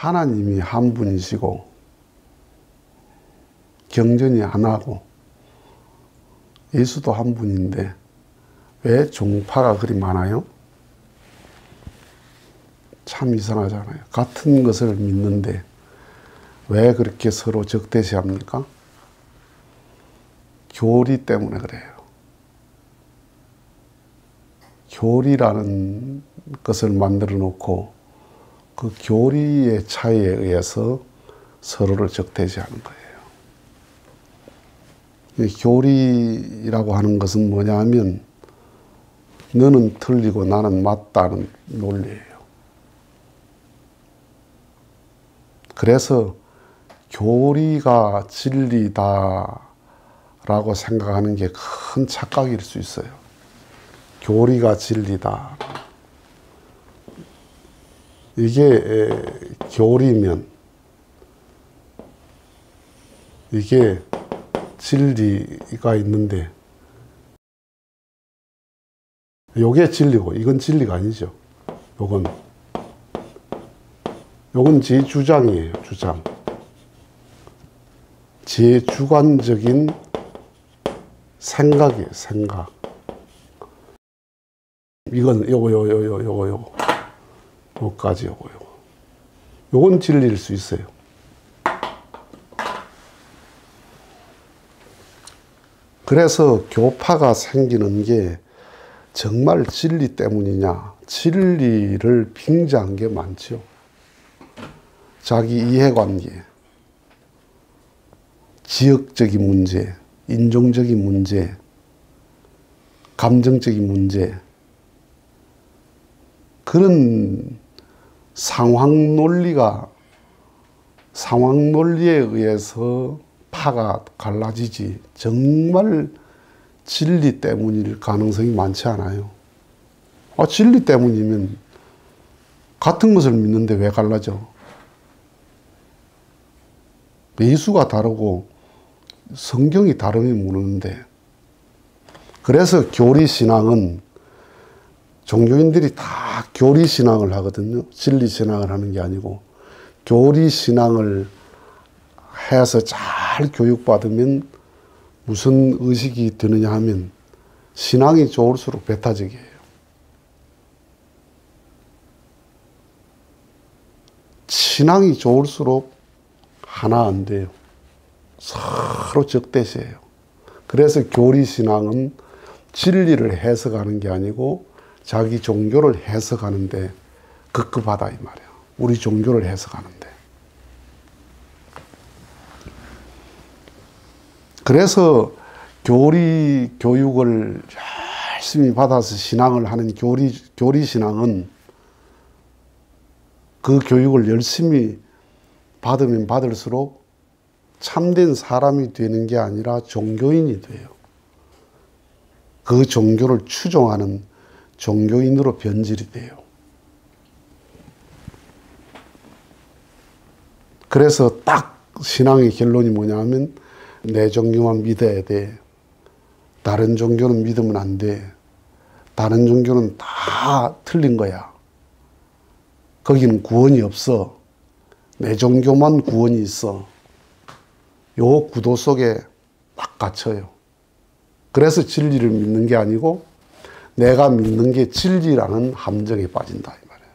하나님이 한 분이시고 경전이 하나고 예수도 한 분인데 왜 종파가 그리 많아요? 참 이상하잖아요. 같은 것을 믿는데 왜 그렇게 서로 적대시합니까? 교리 때문에 그래요. 교리라는 것을 만들어 놓고 그 교리의 차이에 의해서 서로를 적대시하는 거예요. 이 교리라고 하는 것은 뭐냐 하면 너는 틀리고 나는 맞다는 논리예요. 그래서 교리가 진리다라고 생각하는 게 큰 착각일 수 있어요. 교리가 진리다. 이게 교리면 이게 진리가 있는데 요게 진리고 이건 진리가 아니죠. 요건 제 주장이에요. 주장. 제 주관적인 생각이에요. 생각. 이건 요거까지 요거. 요건 진리일 수 있어요. 그래서 교파가 생기는 게 정말 진리 때문이냐? 진리를 빙자한 게 많죠. 자기 이해관계, 지역적인 문제, 인종적인 문제, 감정적인 문제, 그런 상황 논리에 의해서 파가 갈라지지 정말 진리 때문일 가능성이 많지 않아요. 진리 때문이면 같은 것을 믿는데 왜 갈라져? 예수가 다르고 성경이 다르면 모르는데. 그래서 교리신앙은 종교인들이 다 교리신앙을 하거든요. 진리신앙을 하는 게 아니고 교리신앙을 해서 잘 교육받으면 무슨 의식이 드느냐 하면 신앙이 좋을수록 배타적이에요. 신앙이 좋을수록 하나 안 돼요. 서로 적대시해요. 그래서 교리신앙은 진리를 해석하는 게 아니고 자기 종교를 해석하는데 급급하다 이 말이에요. 우리 종교를 해석하는데. 그래서 교육을 열심히 받아서 신앙을 하는 교리신앙은 그 교육을 열심히 받으면 받을수록 참된 사람이 되는 게 아니라 종교인이 돼요. 그 종교를 추종하는 종교인으로 변질이 돼요. 그래서 딱 신앙의 결론이 뭐냐 하면 내 종교만 믿어야 돼. 다른 종교는 믿으면 안 돼. 다른 종교는 다 틀린 거야. 거기는 구원이 없어. 내 종교만 구원이 있어. 요 구도 속에 딱 갇혀요. 그래서 진리를 믿는 게 아니고 내가 믿는 게 진리라는 함정에 빠진다 이 말이에요.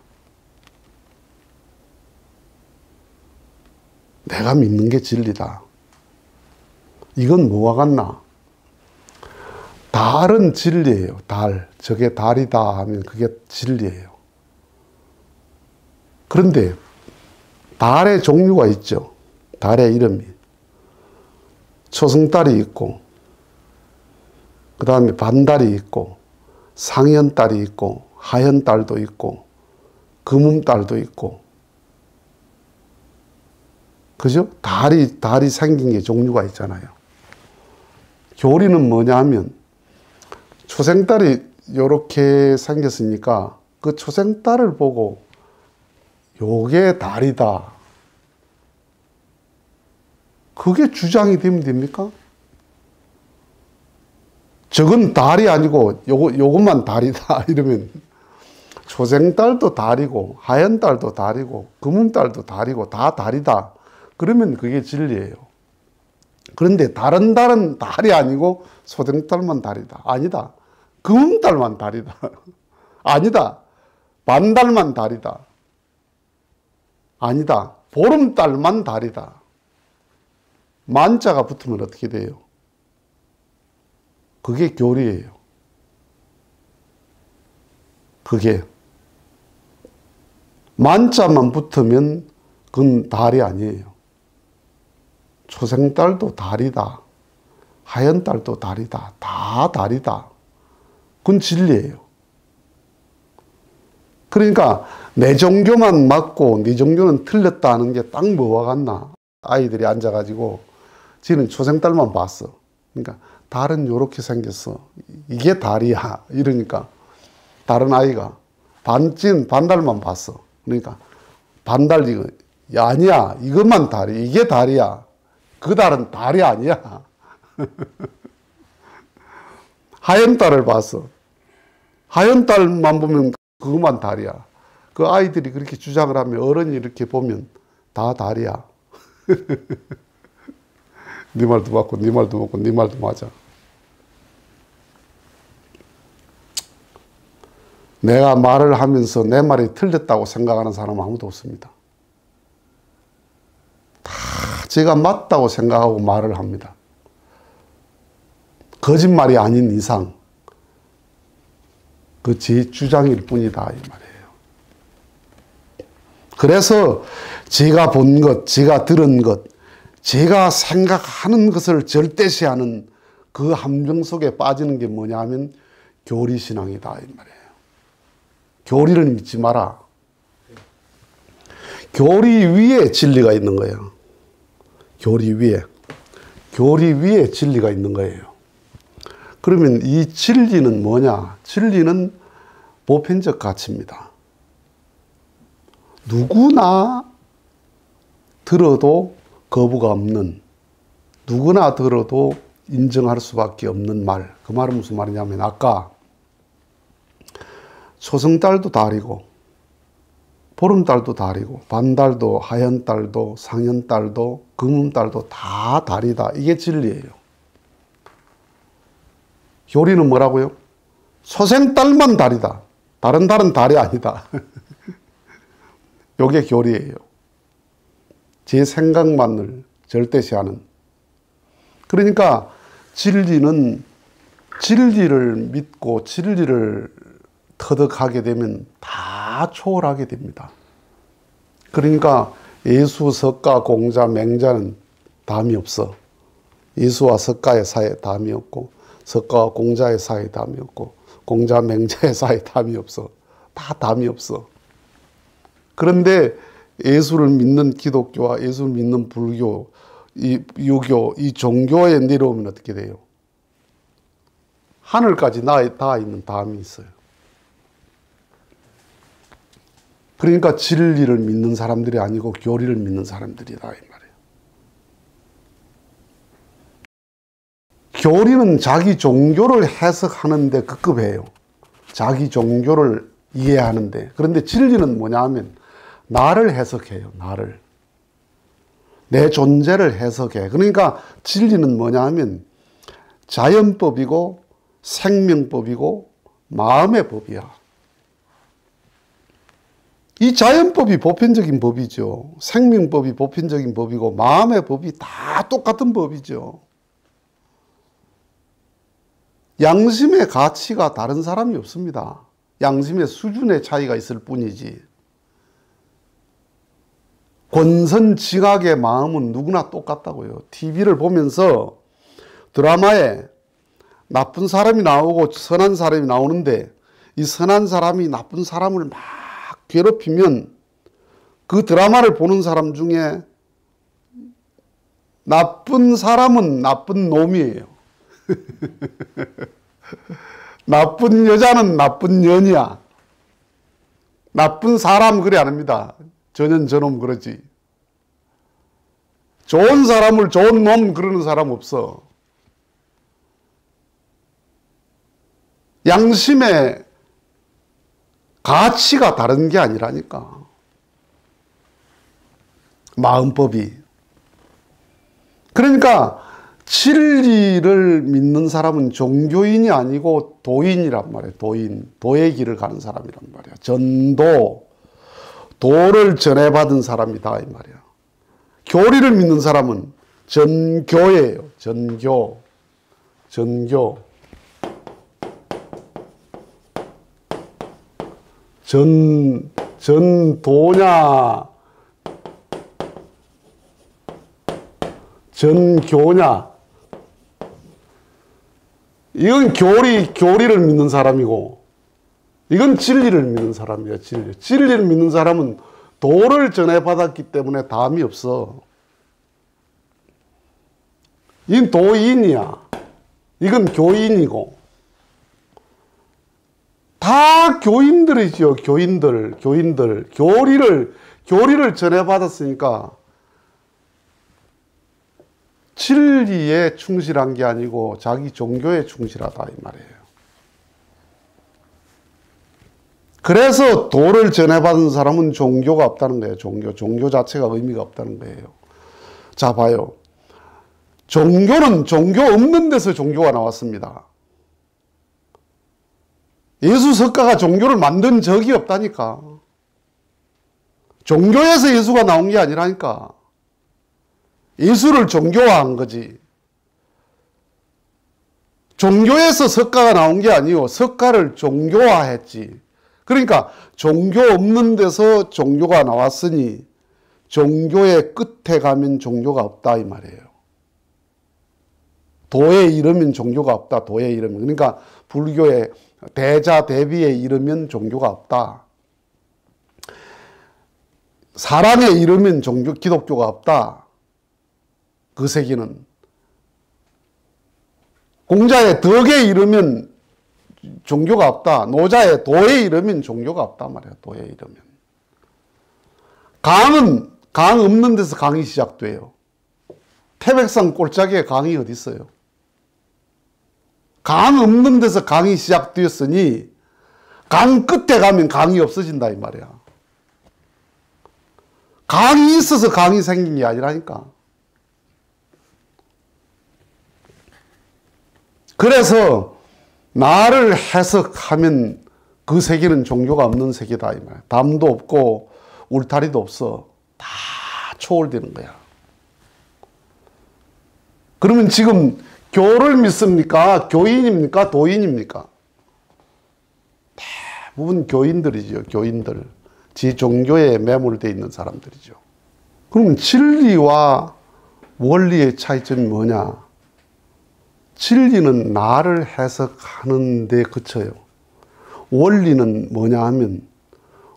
내가 믿는 게 진리다. 이건 뭐와 같나? 달은 진리예요. 달. 저게 달이다 하면 그게 진리예요. 그런데 달의 종류가 있죠. 달의 이름이. 초승달이 있고 그 다음에 반달이 있고 상현달이 있고 하현달도 있고 금음달도 있고 그죠? 달이 생긴 게 종류가 있잖아요. 교리는 뭐냐 하면 초생달이 이렇게 생겼으니까 그 초생달을 보고 요게 달이다. 그게 주장이 되면 됩니까? 저건 달이 아니고 요것만 달이다 이러면 초생달도 달이고 하얀 달도 달이고 검은 달도 달이고 다 달이다. 그러면 그게 진리예요. 그런데 다른 달은 달이 아니고 초생달만 달이다. 아니다. 검은 달만 달이다. 아니다. 반달만 달이다. 아니다. 보름달만 달이다. 만자가 붙으면 어떻게 돼요? 그게 교리예요. 그게 만자만 붙으면 그건 달이 아니에요. 초생달도 달이다. 하얀 달도 달이다. 다 달이다. 그건 진리예요. 그러니까 내 종교만 맞고 네 종교는 틀렸다는 게 딱 뭐와 같나? 아이들이 앉아가지고 지는 초생달만 봤어. 그러니까 달은 요렇게 생겼어. 이게 달이야. 이러니까 다른 아이가 반달만 봤어. 그러니까 반달 이거 야, 아니야. 이것만 달이. 이게 달이야. 그 달은 달이 아니야. 하얀 달을 봤어. 하얀 달만 보면 그것만 달이야. 그 아이들이 그렇게 주장을 하면 어른이 이렇게 보면 다 달이야. 네 말도 맞고 네 말도 맞고 네 말도 맞아. 내가 말을 하면서 내 말이 틀렸다고 생각하는 사람은 아무도 없습니다. 다 제가 맞다고 생각하고 말을 합니다. 거짓말이 아닌 이상 그 제 주장일 뿐이다 이 말이에요. 그래서 제가 본 것, 제가 들은 것, 제가 생각하는 것을 절대시하는 그 함정 속에 빠지는 게 뭐냐 하면 교리신앙이다 이 말이에요. 교리를 믿지 마라. 교리 위에 진리가 있는 거예요. 교리 위에. 교리 위에 진리가 있는 거예요. 그러면 이 진리는 뭐냐? 진리는 보편적 가치입니다. 누구나 들어도 거부가 없는, 누구나 들어도 인정할 수밖에 없는 말. 그 말은 무슨 말이냐면 아까 초승달도 달이고 보름달도 달이고 반달도 하얀 달도 상현 달도 검은 달도 다 달이다. 이게 진리예요. 교리는 뭐라고요? 소생달만 달이다. 다른 달은 달이 아니다. 이게 교리예요. 제 생각만을 절대시하는. 그러니까 진리는 진리를 믿고 진리를 터득하게 되면 다 초월하게 됩니다. 그러니까 예수, 석가, 공자, 맹자는 담이 없어. 예수와 석가의 사이에 담이 없고 석가와 공자의 사이에 담이 없고 공자, 맹자의 사이에 담이 없어. 다 담이 없어. 그런데 예수를 믿는 기독교와 예수를 믿는 불교, 이 유교, 이 종교에 내려오면 어떻게 돼요? 하늘까지 닿아 있는 담이 있어요. 그러니까 진리를 믿는 사람들이 아니고 교리를 믿는 사람들이다 이 말이에요. 교리는 자기 종교를 해석하는데 급급해요. 자기 종교를 이해하는데. 그런데 진리는 뭐냐 하면 나를 해석해요. 나를. 내 존재를 해석해. 그러니까 진리는 뭐냐 하면 자연법이고 생명법이고 마음의 법이야. 이 자연법이 보편적인 법이죠. 생명법이 보편적인 법이고 마음의 법이 다 똑같은 법이죠. 양심의 가치가 다른 사람이 없습니다. 양심의 수준의 차이가 있을 뿐이지. 권선징악의 마음은 누구나 똑같다고요. TV를 보면서 드라마에 나쁜 사람이 나오고 선한 사람이 나오는데 이 선한 사람이 나쁜 사람을 막 괴롭히면 그 드라마를 보는 사람 중에 나쁜 사람은 나쁜 놈이에요. 나쁜 여자는 나쁜 년이야. 나쁜 사람 그래 안 합니다. 저년 저놈 그러지. 좋은 사람을 좋은 놈 그러는 사람 없어. 양심의 가치가 다른 게 아니라니까. 마음법이. 그러니까 진리를 믿는 사람은 종교인이 아니고 도인이란 말이에요. 도인. 도의 길을 가는 사람이란 말이야. 전도. 도를 전해받은 사람이다 이 말이야. 교리를 믿는 사람은 전교예요. 전교. 전교. 전도냐, 전교냐. 이건 교리를 믿는 사람이고, 이건 진리를 믿는 사람이야, 진리. 진리를 믿는 사람은 도를 전해받았기 때문에 담이 없어. 이건 도인이야. 이건 교인이고. 다 교인들이죠. 교인들. 교리를 전해받았으니까 진리에 충실한 게 아니고 자기 종교에 충실하다 이 말이에요. 그래서 도를 전해받은 사람은 종교가 없다는 거예요. 종교 자체가 의미가 없다는 거예요. 자, 봐요. 종교는 종교 없는 데서 종교가 나왔습니다. 예수 석가가 종교를 만든 적이 없다니까. 종교에서 예수가 나온 게 아니라니까. 예수를 종교화한 거지. 종교에서 석가가 나온 게 아니고 석가를 종교화했지. 그러니까 종교 없는 데서 종교가 나왔으니 종교의 끝에 가면 종교가 없다 이 말이에요. 도에 이르면 종교가 없다. 도에 이르면. 그러니까 불교의 대자 대비에 이르면 종교가 없다. 사랑에 이르면 기독교가 없다. 그 세계는. 공자의 덕에 이르면 종교가 없다. 노자의 도에 이르면 종교가 없다 말이야. 도에 이르면. 강 없는 데서 강이 시작돼요. 태백산 꼴짝에 강이 어디 있어요? 강 없는 데서 강이 시작되었으니 강 끝에 가면 강이 없어진다 이 말이야. 강이 있어서 강이 생긴 게 아니라니까. 그래서 나를 해석하면 그 세계는 종교가 없는 세계다 이 말이야. 담도 없고 울타리도 없어. 다 초월되는 거야. 그러면 지금 교를 믿습니까? 교인입니까? 도인입니까? 대부분 교인들이죠. 교인들. 지 종교에 매몰되어 있는 사람들이죠. 그럼 진리와 원리의 차이점이 뭐냐? 진리는 나를 해석하는 데 그쳐요. 원리는 뭐냐 하면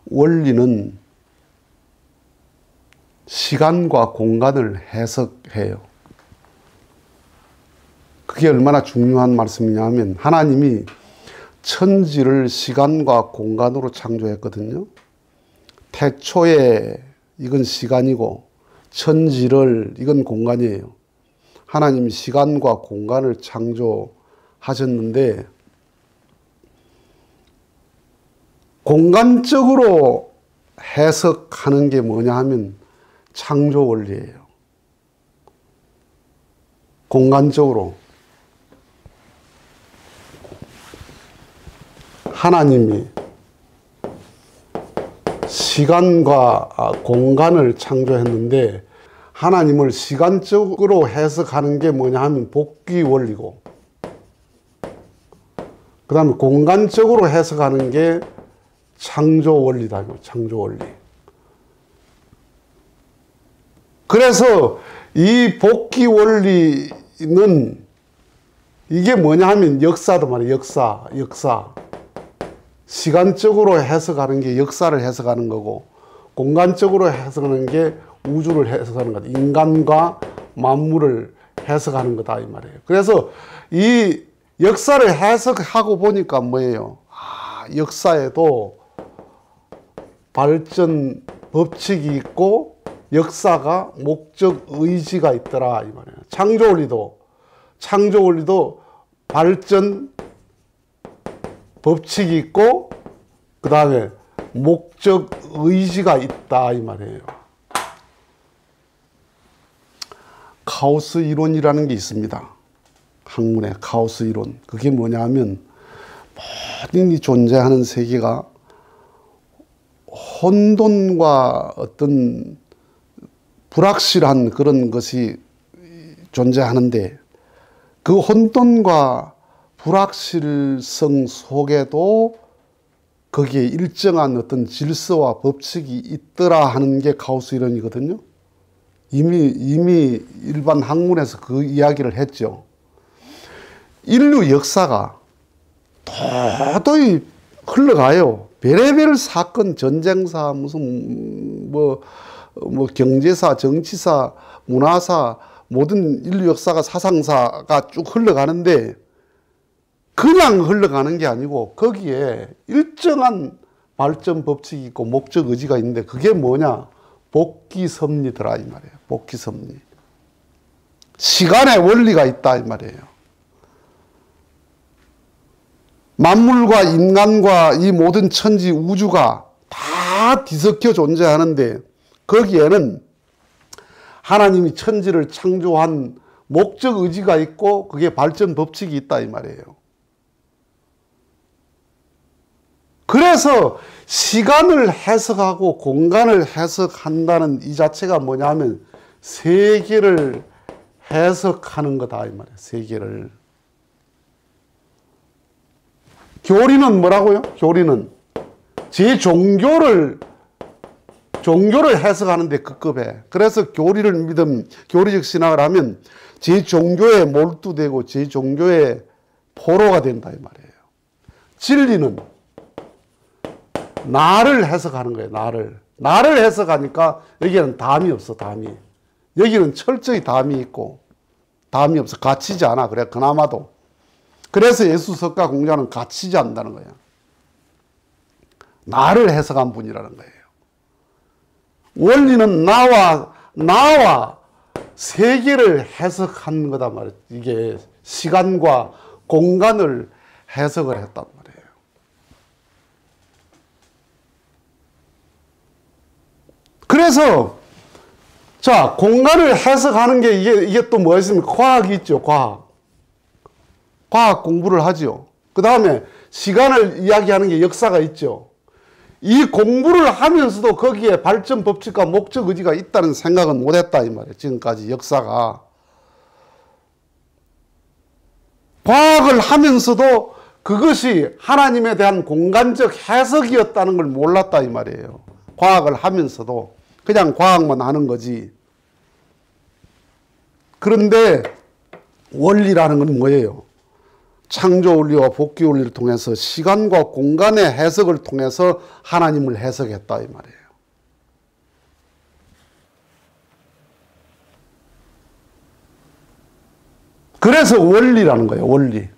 원리는 시간과 공간을 해석해요. 그게 얼마나 중요한 말씀이냐 하면 하나님이 천지를 시간과 공간으로 창조했거든요. 태초에 이건 시간이고 천지를 이건 공간이에요. 하나님이 시간과 공간을 창조하셨는데 공간적으로 해석하는 게 뭐냐 하면 창조 원리예요. 공간적으로. 하나님이 시간과 공간을 창조했는데 하나님을 시간적으로 해석하는 게 뭐냐 하면 복귀 원리고 그 다음에 공간적으로 해석하는 게 창조 원리다. 창조 원리. 그래서 이 복귀 원리는 이게 뭐냐 하면 역사도 말이에요. 역사. 시간적으로 해석하는 게 역사를 해석하는 거고 공간적으로 해석하는 게 우주를 해석하는 거다. 인간과 만물을 해석하는 거다 이 말이에요. 그래서 이 역사를 해석하고 보니까 뭐예요? 역사에도 발전 법칙이 있고 역사가 목적 의지가 있더라 이 말이에요. 창조 원리도 발전 법칙이 있고 그 다음에 목적 의지가 있다 이 말이에요. 카오스 이론이라는 게 있습니다. 학문에 카오스 이론. 그게 뭐냐 하면 모든 이 존재하는 세계가 혼돈과 어떤 불확실한 그런 것이 존재하는데 그 혼돈과 불확실성 속에도 거기에 일정한 어떤 질서와 법칙이 있더라 하는 게 카오스 이론이거든요. 이미 일반 학문에서 그 이야기를 했죠. 인류 역사가 도저히 흘러가요. 별의별 사건, 전쟁사, 무슨 뭐 경제사, 정치사, 문화사, 모든 인류 역사가 사상사가 쭉 흘러가는데 그냥 흘러가는 게 아니고 거기에 일정한 발전 법칙이 있고 목적 의지가 있는데 그게 뭐냐? 복귀섭리더라 이 말이에요. 복귀섭리. 시간의 원리가 있다 이 말이에요. 만물과 인간과 이 모든 천지 우주가 다 뒤섞여 존재하는데 거기에는 하나님이 천지를 창조한 목적 의지가 있고 그게 발전 법칙이 있다 이 말이에요. 그래서 시간을 해석하고 공간을 해석한다는 이 자체가 뭐냐면 세계를 해석하는 거다 이 말이에요. 세계를. 교리는 뭐라고요? 교리는 제 종교를 해석하는데 급급해. 그래서 교리를 믿으면, 교리적 신앙을 하면 제 종교에 몰두되고 제 종교의 포로가 된다 이 말이에요. 진리는 나를 해석하는 거예요. 나를 해석하니까 여기는 담이 없어. 담이. 여기는 철저히 담이 있고 담이 없어. 갇히지 않아. 그래 그나마도. 그래서 예수 석가 공자는 갇히지 않는다는 거예요. 나를 해석한 분이라는 거예요. 원리는 나와 세계를 해석한 거다 말이에요. 이게 시간과 공간을 해석을 했단 말이에요. 그래서 자 공간을 해석하는 게 이게 또 뭐가 있습니까? 과학이 있죠. 과학 공부를 하죠. 그 다음에 시간을 이야기하는 게 역사가 있죠. 이 공부를 하면서도 거기에 발전 법칙과 목적 의지가 있다는 생각은 못했다 이 말이에요. 지금까지 역사가. 과학을 하면서도 그것이 하나님에 대한 공간적 해석이었다는 걸 몰랐다 이 말이에요. 과학을 하면서도 그냥 과학만 하는 거지. 그런데 원리라는 건 뭐예요? 창조 원리와 복귀 원리를 통해서 시간과 공간의 해석을 통해서 하나님을 해석했다 이 말이에요. 그래서 원리라는 거예요. 원리.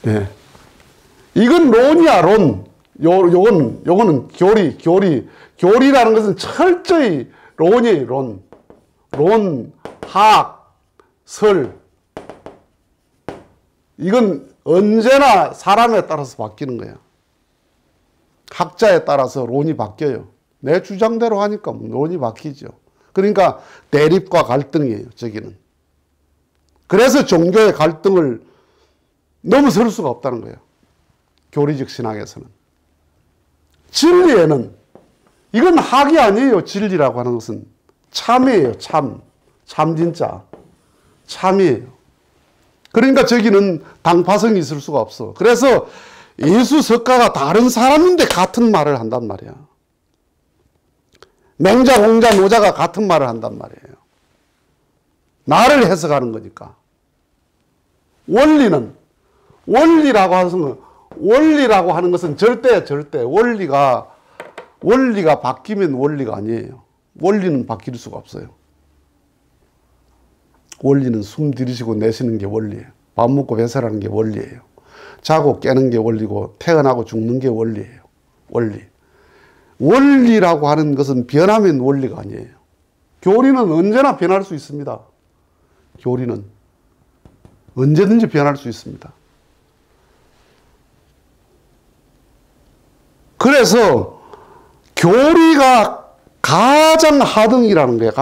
네. 이건 론이야 론. 요거는 교리라는 것은 철저히 론이에요. 론, 학, 설. 이건 언제나 사람에 따라서 바뀌는 거야. 학자에 따라서 론이 바뀌어요. 내 주장대로 하니까 론이 바뀌죠. 그러니까 대립과 갈등이에요. 저기는. 그래서 종교의 갈등을 넘어설 수가 없다는 거예요. 교리적 신앙에서는. 진리에는 이건 학이 아니에요. 진리라고 하는 것은 참이에요. 참 진짜 참이에요. 그러니까 저기는 당파성이 있을 수가 없어. 그래서 예수 석가가 다른 사람인데 같은 말을 한단 말이야. 맹자, 공자, 노자가 같은 말을 한단 말이에요. 나를 해석하는 거니까. 원리라고 하는 것은 절대. 원리가 바뀌면 원리가 아니에요. 원리는 바뀔 수가 없어요. 원리는 숨 들이쉬고 내쉬는 게 원리예요. 밥 먹고 배설하는 게 원리예요. 자고 깨는 게 원리고 태어나고 죽는 게 원리예요. 원리라고 하는 것은 변하면 원리가 아니에요. 교리는 언제나 변할 수 있습니다. 교리는 언제든지 변할 수 있습니다. 그래서 교리가 가장 하등이라는 거예요.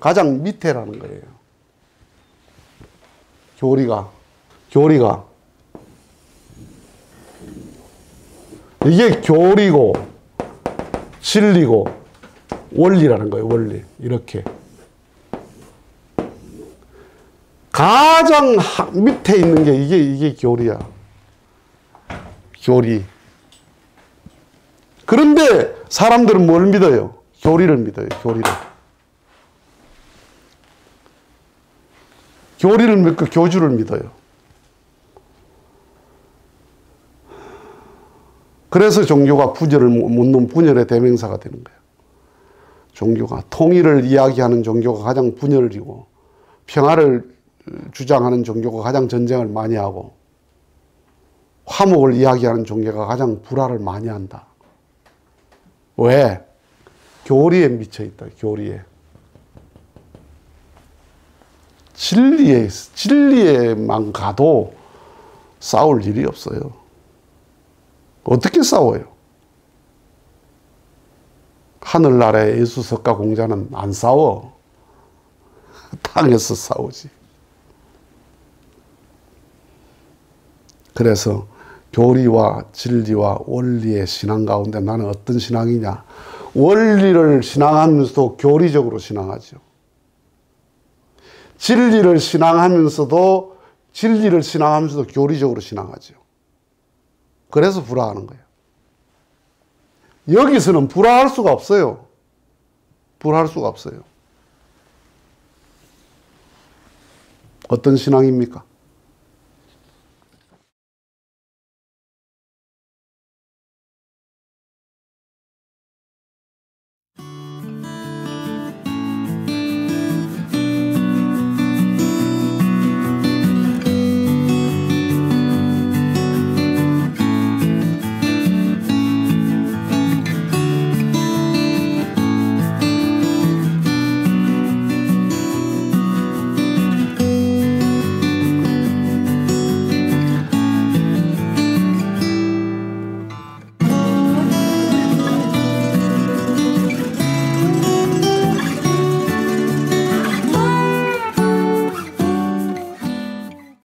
가장 밑에라는 거예요. 교리가. 이게 교리고, 진리고, 원리라는 거예요. 원리. 이렇게. 가장 밑에 있는 게 이게 교리야. 교리. 그런데 사람들은 뭘 믿어요? 교리를 믿어요. 교리를 믿고 교주를 믿어요. 그래서 종교가 분열을 묻는 분열의 대명사가 되는 거예요. 종교가 통일을 이야기하는 종교가 가장 분열이고, 평화를 주장하는 종교가 가장 전쟁을 많이 하고, 화목을 이야기하는 종교가 가장 불화를 많이 한다. 왜? 교리에 미쳐 있다. 교리에. 진리에만 가도 싸울 일이 없어요. 어떻게 싸워요? 하늘나라의 예수 석가 공자는 안 싸워. 땅에서 싸우지. 그래서 교리와 진리와 원리의 신앙 가운데 나는 어떤 신앙이냐? 원리를 신앙하면서도 교리적으로 신앙하죠. 진리를 신앙하면서도 교리적으로 신앙하죠. 그래서 불화하는 거예요. 여기서는 불화할 수가 없어요. 불화할 수가 없어요. 어떤 신앙입니까?